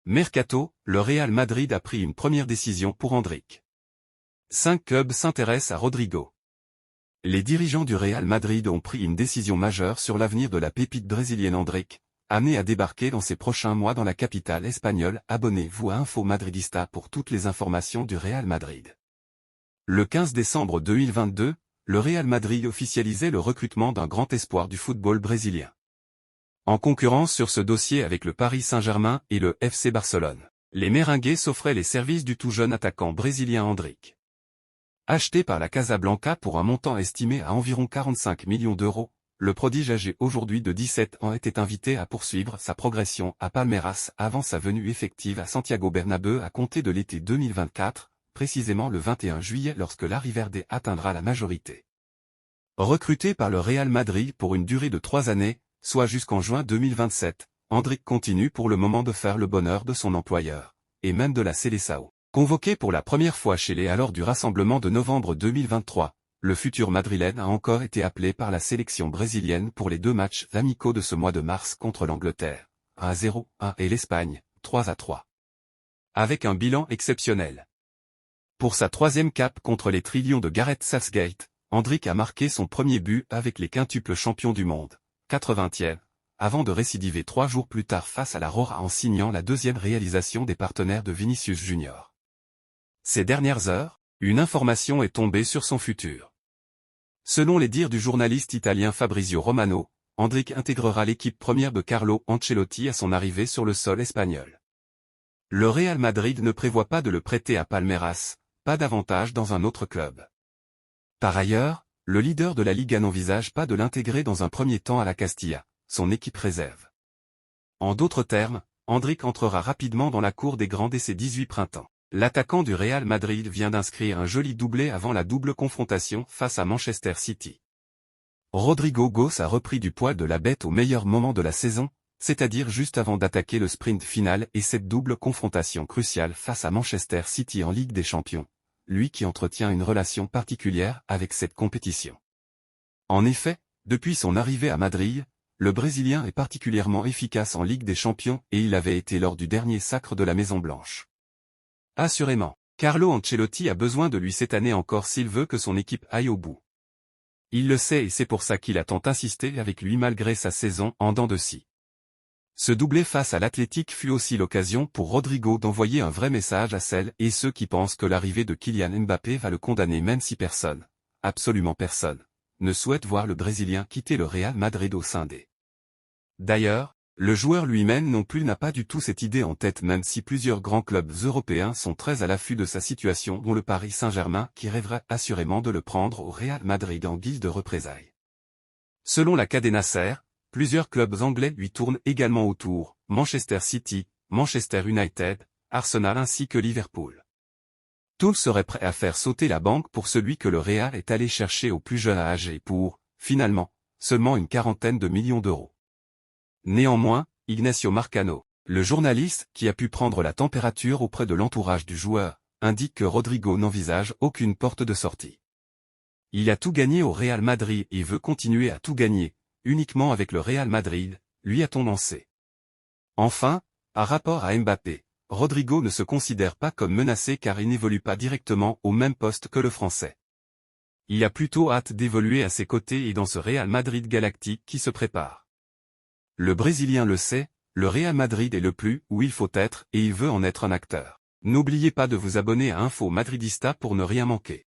Mercato, le Real Madrid a pris une première décision pour Endrick. 5 clubs s'intéressent à Rodrigo. Les dirigeants du Real Madrid ont pris une décision majeure sur l'avenir de la pépite brésilienne Endrick, amené à débarquer dans ces prochains mois dans la capitale espagnole. Abonnez-vous à Info Madridista pour toutes les informations du Real Madrid. Le 15 décembre 2022, le Real Madrid officialisait le recrutement d'un grand espoir du football brésilien. En concurrence sur ce dossier avec le Paris Saint-Germain et le FC Barcelone, les Merengues s'offraient les services du tout jeune attaquant brésilien Endrick. Acheté par la Casablanca pour un montant estimé à environ 45 millions d'euros, le prodige âgé aujourd'hui de 17 ans était invité à poursuivre sa progression à Palmeiras avant sa venue effective à Santiago Bernabéu à compter de l'été 2024, précisément le 21 juillet lorsque l'Arriverde atteindra la majorité. Recruté par le Real Madrid pour une durée de 3 années, soit jusqu'en juin 2027, Endrick continue pour le moment de faire le bonheur de son employeur, et même de la Seleção. Convoqué pour la première fois chez les lors du rassemblement de novembre 2023, le futur madrilène a encore été appelé par la sélection brésilienne pour les 2 matchs amicaux de ce mois de mars contre l'Angleterre, 1-0, et l'Espagne, 3-3. Avec un bilan exceptionnel. Pour sa 3e cape contre les Trillions de Gareth Southgate, Endrick a marqué son premier but avec les quintuples champions du monde, 80e, avant de récidiver 3 jours plus tard face à la Roja en signant la 2e réalisation des partenaires de Vinicius Junior. Ces dernières heures, une information est tombée sur son futur. Selon les dires du journaliste italien Fabrizio Romano, Endrick intégrera l'équipe première de Carlo Ancelotti à son arrivée sur le sol espagnol. Le Real Madrid ne prévoit pas de le prêter à Palmeiras, pas davantage dans un autre club. Par ailleurs, le leader de la Liga n'envisage pas de l'intégrer dans un premier temps à la Castilla, son équipe réserve. En d'autres termes, Endrick entrera rapidement dans la cour des grands dès ses 18 printemps. L'attaquant du Real Madrid vient d'inscrire un joli doublé avant la double confrontation face à Manchester City. Rodrigo Goes a repris du poil de la bête au meilleur moment de la saison, c'est-à-dire juste avant d'attaquer le sprint final et cette double confrontation cruciale face à Manchester City en Ligue des Champions, lui qui entretient une relation particulière avec cette compétition. En effet, depuis son arrivée à Madrid, le Brésilien est particulièrement efficace en Ligue des Champions et il avait été lors du dernier sacre de la Maison-Blanche. Assurément, Carlo Ancelotti a besoin de lui cette année encore s'il veut que son équipe aille au bout. Il le sait et c'est pour ça qu'il a tant insisté avec lui malgré sa saison en dents de scie. Ce doublé face à l'Athletic fut aussi l'occasion pour Rodrigo d'envoyer un vrai message à celles et ceux qui pensent que l'arrivée de Kylian Mbappé va le condamner même si personne, absolument personne, ne souhaite voir le Brésilien quitter le Real Madrid au sein des. D'ailleurs, le joueur lui-même non plus n'a pas du tout cette idée en tête même si plusieurs grands clubs européens sont très à l'affût de sa situation dont le Paris Saint-Germain qui rêverait assurément de le prendre au Real Madrid en guise de représailles. Selon la Cadena Ser, plusieurs clubs anglais lui tournent également autour, Manchester City, Manchester United, Arsenal ainsi que Liverpool. Tous seraient prêts à faire sauter la banque pour celui que le Real est allé chercher au plus jeune âge et pour, finalement, seulement une 40aine de millions d'euros. Néanmoins, Ignacio Marcano, le journaliste qui a pu prendre la température auprès de l'entourage du joueur, indique que Rodrigo n'envisage aucune porte de sortie. Il a tout gagné au Real Madrid et veut continuer à tout gagner, uniquement avec le Real Madrid, lui a-t-on lancé. Enfin, par rapport à Mbappé, Rodrigo ne se considère pas comme menacé car il n'évolue pas directement au même poste que le Français. Il a plutôt hâte d'évoluer à ses côtés et dans ce Real Madrid galactique qui se prépare. Le Brésilien le sait, le Real Madrid est le plus où il faut être et il veut en être un acteur. N'oubliez pas de vous abonner à Info Madridista pour ne rien manquer.